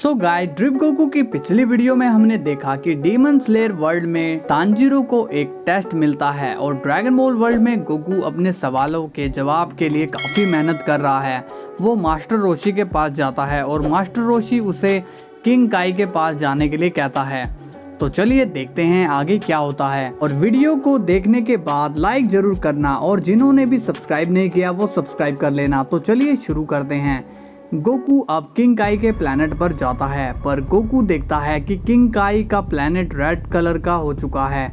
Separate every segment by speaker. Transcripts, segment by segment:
Speaker 1: So guys, drip Goku की पिछली video में हमने देखा कि डीमन स्लेयर वर्ल्ड में तांजीरो को एक टेस्ट मिलता है और ड्रैगन बॉल वर्ल्ड में गोकू अपने सवालों के जवाब के लिए काफी मेहनत कर रहा है। वो मास्टर रोशी के पास जाता है और मास्टर रोशी उसे किंग काई के पास जाने के लिए कहता है। तो चलिए देखते हैं आगे क्या होता है, और वीडियो को देखने के बाद लाइक जरूर करना और जिन्होंने भी सब्सक्राइब नहीं किया वो सब्सक्राइब कर लेना। तो चलिए शुरू करते हैं। गोकू अब किंग काई के प्लेनेट पर जाता है, पर गोकू देखता है कि किंग काई का प्लेनेट रेड कलर का हो चुका है।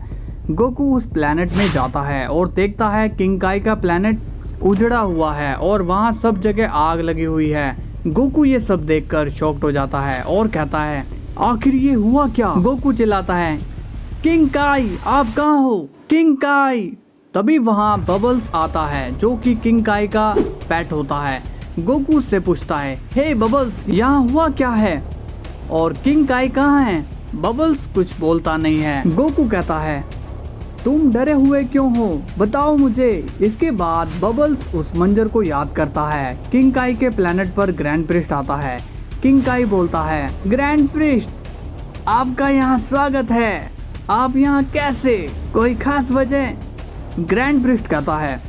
Speaker 1: गोकू उस प्लेनेट में जाता है और देखता है किंग काई का प्लेनेट उजड़ा हुआ है और वहाँ सब जगह आग लगी हुई है। गोकू ये सब देखकर शॉक्ड हो जाता है और कहता है, आखिर ये हुआ क्या? गोकू चिल्लाता है, किंग काई आप कहाँ हो? किंग काई! तभी वहाँ बबल्स आता है जो कि किंग काई का पेट होता है। गोकू से पूछता है, हे बबल्स, यहाँ हुआ क्या है और किंग काई कहाँ है? बबल्स कुछ बोलता नहीं है। गोकू कहता है, तुम डरे हुए क्यों हो, बताओ मुझे। इसके बाद बबल्स उस मंजर को याद करता है। किंग काई के प्लेनेट पर ग्रैंड प्रिस्ट आता है। किंग काई बोलता है, ग्रैंड प्रिस्ट आपका यहाँ स्वागत है, आप यहाँ कैसे, कोई खास वजह? ग्रैंड प्रिस्ट कहता है,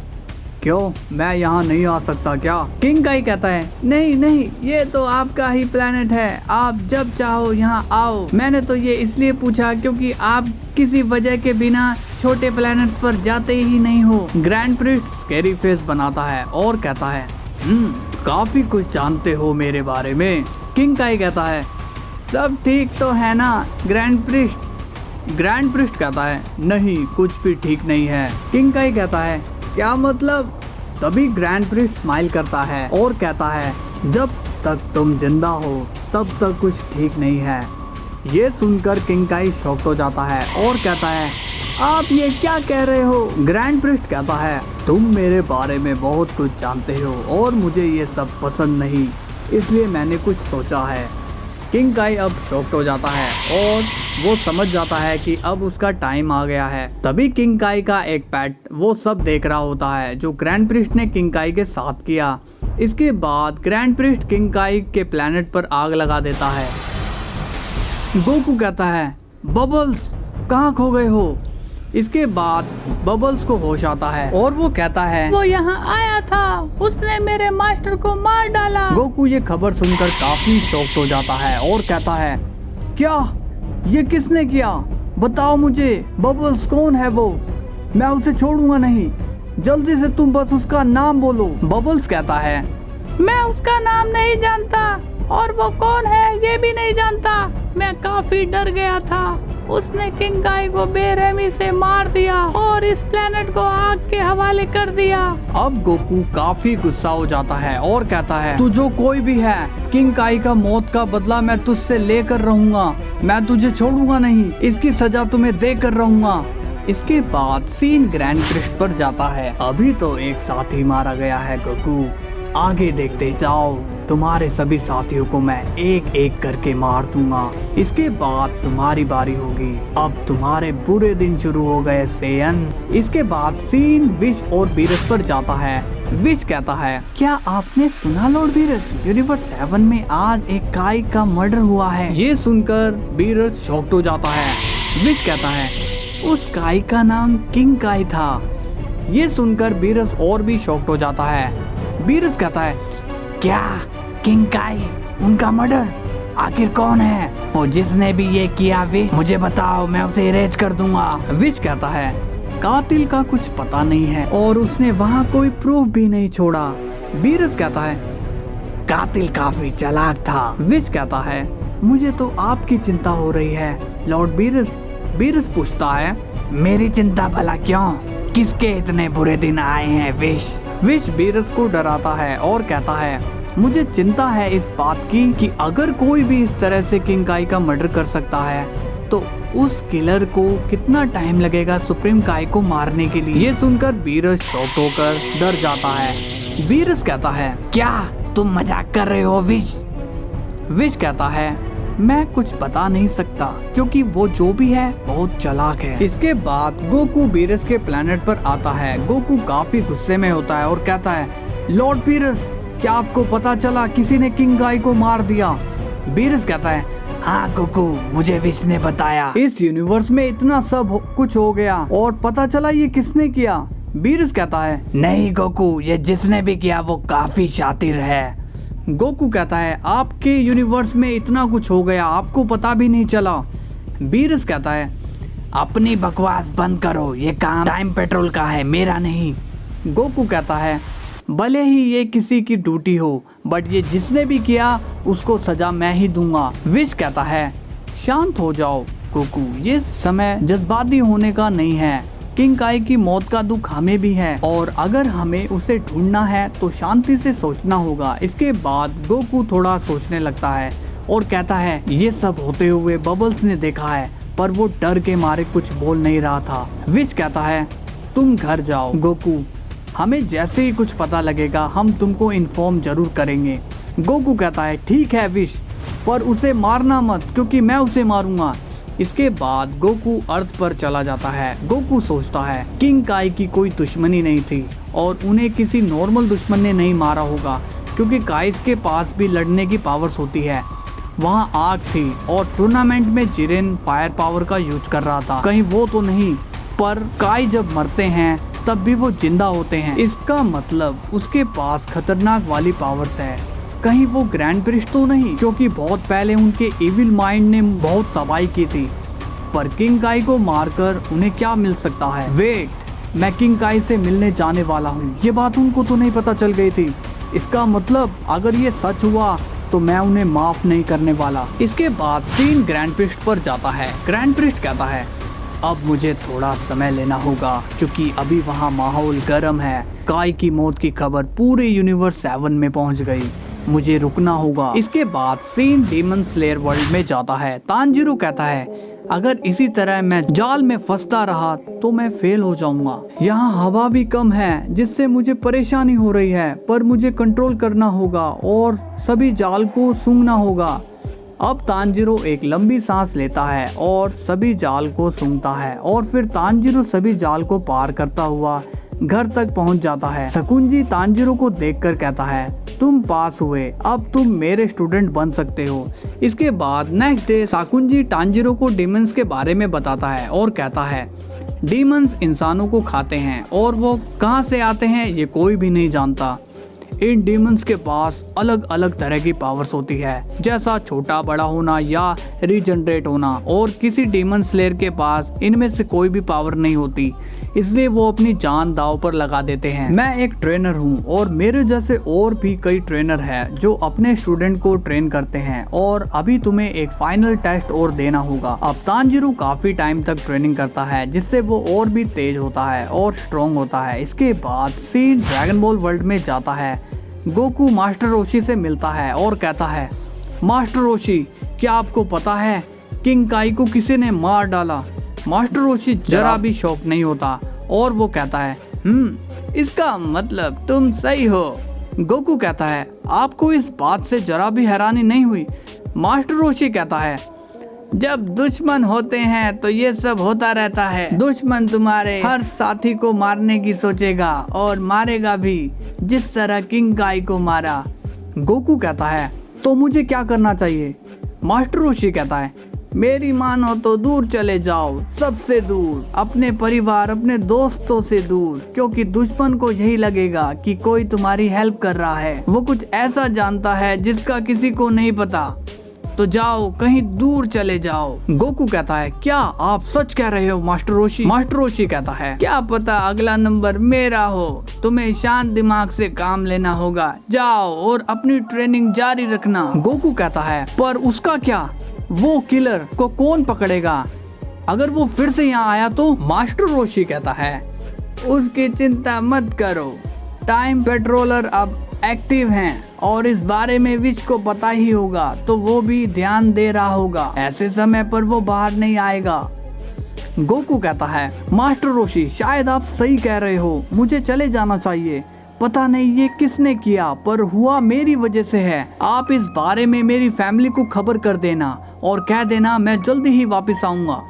Speaker 1: क्यों, मैं यहाँ नहीं आ सकता क्या? किंग काई कहता है, नहीं नहीं, ये तो आपका ही प्लेनेट है, आप जब चाहो यहाँ आओ। मैंने तो ये इसलिए पूछा क्योंकि आप किसी वजह के बिना छोटे प्लैनेट्स पर जाते ही नहीं हो। ग्रैंड प्रिस्ट स्कैरी फेस बनाता है और कहता है, काफी कुछ जानते हो मेरे बारे में। किंग काई कहता है, सब ठीक तो है ना ग्रैंड प्रिस्ट? ग्रैंड प्रिस्ट कहता है, नहीं, कुछ भी ठीक नहीं है। किंग काई कहता है, क्या मतलब? तभी ग्रैंड प्रिस्ट स्माइल करता है और कहता है, जब तक तुम जिंदा हो तब तक कुछ ठीक नहीं है। ये सुनकर किंग काई शॉक हो जाता है और कहता है, आप ये क्या कह रहे हो? ग्रैंड प्रिस्ट कहता है, तुम मेरे बारे में बहुत कुछ जानते हो और मुझे ये सब पसंद नहीं, इसलिए मैंने कुछ सोचा है। किंग काई अब शॉक्ड हो जाता है और वो समझ जाता है कि अब उसका टाइम आ गया है। तभी किंग काई का एक पेट वो सब देख रहा होता है जो ग्रैंड प्रिस्ट ने किंग काई के साथ किया। इसके बाद ग्रैंड प्रिस्ट किंग काई के प्लेनेट पर आग लगा देता है। गोकू कहता है, बबल्स कहाँ खो गए हो? इसके बाद बबल्स को होश आता है और वो कहता है,
Speaker 2: वो यहाँ आया था, उसने मेरे मास्टर को मार डाला।
Speaker 1: गोकू ये खबर सुनकर काफी शॉक्ड हो जाता है और कहता है, क्या, ये किसने किया? बताओ मुझे, बबल्स कौन है वो? मैं उसे छोड़ूंगा नहीं, जल्दी से तुम बस उसका नाम बोलो। बबल्स कहता है,
Speaker 2: मैं उसका नाम नहीं जानता और वो कौन है ये भी नहीं जानता। मैं काफी डर गया था, उसने किंग काई को बेरहमी से मार दिया और इस प्लेनेट को आग के हवाले कर दिया।
Speaker 1: अब गोकू काफी गुस्सा हो जाता है और कहता है, तू जो कोई भी है, किंग काई का मौत का बदला मैं तुझसे लेकर रहूंगा, मैं तुझे छोड़ूंगा नहीं, इसकी सजा तुम्हें देकर रहूंगा। इसके बाद सीन ग्रैंड प्रिस्ट पर जाता है। अभी तो एक साथी मारा गया है गोकू, आगे देखते जाओ, तुम्हारे सभी साथियों को मैं एक एक करके मार दूंगा। इसके बाद तुम्हारी बारी होगी, अब तुम्हारे बुरे दिन शुरू हो गए सेयन। इसके बाद सीन विश और बीरस पर जाता है। विश कहता है, क्या आपने सुना लॉर्ड बीरस, यूनिवर्स 7 में आज एक काई का मर्डर हुआ है। ये सुनकर बीरस शॉक्ड हो जाता है। विश कहता है, उस काई का नाम किंग काई था। ये सुनकर बीरस और भी शॉक्ड हो जाता है। बीरस कहता है, क्या किंग काई, उनका मर्डर? आखिर कौन है वो जिसने भी ये किया? विश मुझे बताओ, मैं उसे इरेज कर दूंगा। विश कहता है, कातिल का कुछ पता नहीं है और उसने वहाँ कोई प्रूफ भी नहीं छोड़ा। बीरस कहता है, कातिल काफी चालाक था। विश कहता है, मुझे तो आपकी चिंता हो रही है लॉर्ड बीरस। बीरस पूछता है, मेरी चिंता भला क्यों, किसके इतने बुरे दिन आए हैं? विश बीरस को डराता है और कहता है, मुझे चिंता है इस बात की कि अगर कोई भी इस तरह से किंग काई का मर्डर कर सकता है तो उस किलर को कितना टाइम लगेगा सुप्रीम काई को मारने के लिए। ये सुनकर बीरस शॉक होकर डर जाता है। बीरस कहता है, क्या तुम मजाक कर रहे हो विश? विश कहता है, मैं कुछ बता नहीं सकता क्योंकि वो जो भी है बहुत चालाक है। इसके बाद गोकू बीरस के प्लेनेट पर आता है। गोकू काफी गुस्से में होता है और कहता है, लॉर्ड बीरस, क्या आपको पता चला किसी ने किंग काई को मार दिया? बीरस कहता है, हाँ गोकू, मुझे विश ने बताया। इस यूनिवर्स में इतना सब कुछ हो गया और पता चला ये किसने किया। बीरस कहता है, नहीं गोकू, ये जिसने भी किया वो काफी शातिर है। गोकू कहता है, आपके यूनिवर्स में इतना कुछ हो गया, आपको पता भी नहीं चला। बीरस कहता है, अपनी बकवास बंद करो, ये काम टाइम पेट्रोल का है, मेरा नहीं। गोकू कहता है, भले ही ये किसी की ड्यूटी हो, बट ये जिसने भी किया उसको सजा मैं ही दूंगा। विश कहता है, शांत हो जाओ गोकू, ये समय जज्बाती होने का नहीं है। किंग काई की मौत का दुख हमें भी है और अगर हमें उसे ढूंढना है तो शांति से सोचना होगा। इसके बाद गोकू थोड़ा सोचने लगता है और कहता है, ये सब होते हुए बबल्स ने देखा है, पर वो डर के मारे कुछ बोल नहीं रहा था। विश कहता है, तुम घर जाओ गोकू, हमें जैसे ही कुछ पता लगेगा हम तुमको इन्फॉर्म जरूर करेंगे। गोकू कहता है, ठीक है विश, पर उसे मारना मत क्योंकि मैं उसे मारूंगा। इसके बाद गोकू अर्थ पर चला जाता है। गोकू सोचता है किंग काई की कोई दुश्मनी नहीं थी और उन्हें किसी नॉर्मल दुश्मन ने नहीं मारा होगा, क्योंकि काइस के पास भी लड़ने की पावर्स होती है। वहाँ आग थी और टूर्नामेंट में जिरेन फायर पावर का यूज कर रहा था, कहीं वो तो नहीं। पर काई जब मरते हैं तब भी वो जिंदा होते हैं, इसका मतलब उसके पास खतरनाक वाली पावर्स है। कहीं वो ग्रैंड प्रिस्ट तो नहीं, क्योंकि बहुत पहले उनके इविल माइंड ने बहुत तबाही की थी। पर किंग काई को मारकर उन्हें क्या मिल सकता है? वेट, मैं किंग काई से मिलने जाने वाला हूँ, ये बात उनको तो नहीं पता चल गई थी। इसका मतलब अगर ये सच हुआ तो मैं उन्हें माफ नहीं करने वाला। इसके बाद सीन ग्रैंड प्रिस्ट पर जाता है। ग्रैंड प्रिस्ट कहता है, अब मुझे थोड़ा समय लेना होगा क्योंकि अभी वहाँ माहौल गर्म है। काई की मौत की खबर पूरे यूनिवर्स 7 में पहुँच गई, मुझे रुकना होगा। इसके बाद सीन डीमन स्लेयर वर्ल्ड में जाता है। तांजीरो कहता है, अगर इसी तरह मैं जाल में फंसता रहा तो मैं फेल हो जाऊंगा। यहाँ हवा भी कम है जिससे मुझे परेशानी हो रही है, पर मुझे कंट्रोल करना होगा और सभी जाल को सूंघना होगा। अब तांजीरो एक लंबी सांस लेता है और सभी जाल को सूंघता है और फिर तांजीरो सभी जाल को पार करता हुआ घर तक पहुंच जाता है। शकुंजी तांजीरो को देखकर कहता है, तुम पास हुए, अब तुम मेरे स्टूडेंट बन सकते हो। इसके बाद नेक्स्ट डे शकुंजी तांजीरो को डीमंस के बारे में बताता है और कहता है, डीमंस इंसानों को खाते हैं और वो कहां से आते हैं ये कोई भी नहीं जानता। इन डीमंस के पास अलग अलग तरह की पावर्स होती है, जैसा छोटा बड़ा होना या रीजनरेट होना, और किसी डीमन स्लेयर के पास इनमें से कोई भी पावर नहीं होती, इसलिए वो अपनी जान दांव पर लगा देते हैं। मैं एक ट्रेनर हूँ और मेरे जैसे और भी कई ट्रेनर हैं जो अपने स्टूडेंट को ट्रेन करते हैं और अभी तुम्हें एक फाइनल टेस्ट और देना होगा। अब तांजीरो काफी टाइम तक ट्रेनिंग करता है जिससे वो और भी तेज होता है और स्ट्रॉन्ग होता है। इसके बाद सीन ड्रैगन बॉल वर्ल्ड में जाता है। गोकू मास्टर रोशी से मिलता है और कहता है, मास्टर रोशी, क्या आपको पता है किंग काई को किसी ने मार डाला? मास्टर रोशी जरा भी शौक नहीं होता और वो कहता है, इसका मतलब तुम सही हो। गोकू कहता है, आपको इस बात से जरा भी हैरानी नहीं हुई? मास्टर रोशी कहता है, जब दुश्मन होते हैं तो ये सब होता रहता है। दुश्मन तुम्हारे हर साथी को मारने की सोचेगा और मारेगा भी, जिस तरह किंग काई को मारा। गोकू कहता है, तो मुझे क्या करना चाहिए? मास्टर रोशी कहता है, मेरी मानो तो दूर चले जाओ, सबसे दूर, अपने परिवार अपने दोस्तों से दूर, क्योंकि दुश्मन को यही लगेगा कि कोई तुम्हारी हेल्प कर रहा है। वो कुछ ऐसा जानता है जिसका किसी को नहीं पता, तो जाओ कहीं दूर चले जाओ। गोकू कहता है, क्या आप सच कह रहे हो मास्टर रोशी? मास्टर रोशी कहता है, क्या पता अगला नंबर मेरा हो, तुम्हें शांत दिमाग से काम लेना होगा, जाओ और अपनी ट्रेनिंग जारी रखना। गोकू कहता है, पर उसका क्या? वो किलर को कौन पकड़ेगा अगर वो फिर से यहाँ आया तो? मास्टर रोशी कहता है, उसकी चिंता मत करो, टाइम पेट्रोलर अब एक्टिव हैं और इस बारे में विच को पता ही होगा, तो वो भी ध्यान दे रहा होगा, ऐसे समय पर वो बाहर नहीं आएगा। गोकू कहता है, मास्टर रोशी, शायद आप सही कह रहे हो, मुझे चले जाना चाहिए। पता नहीं ये किसने किया, पर हुआ मेरी वजह से है। आप इस बारे में मेरी फैमिली को खबर कर देना और कह देना मैं जल्दी ही वापस आऊंगा।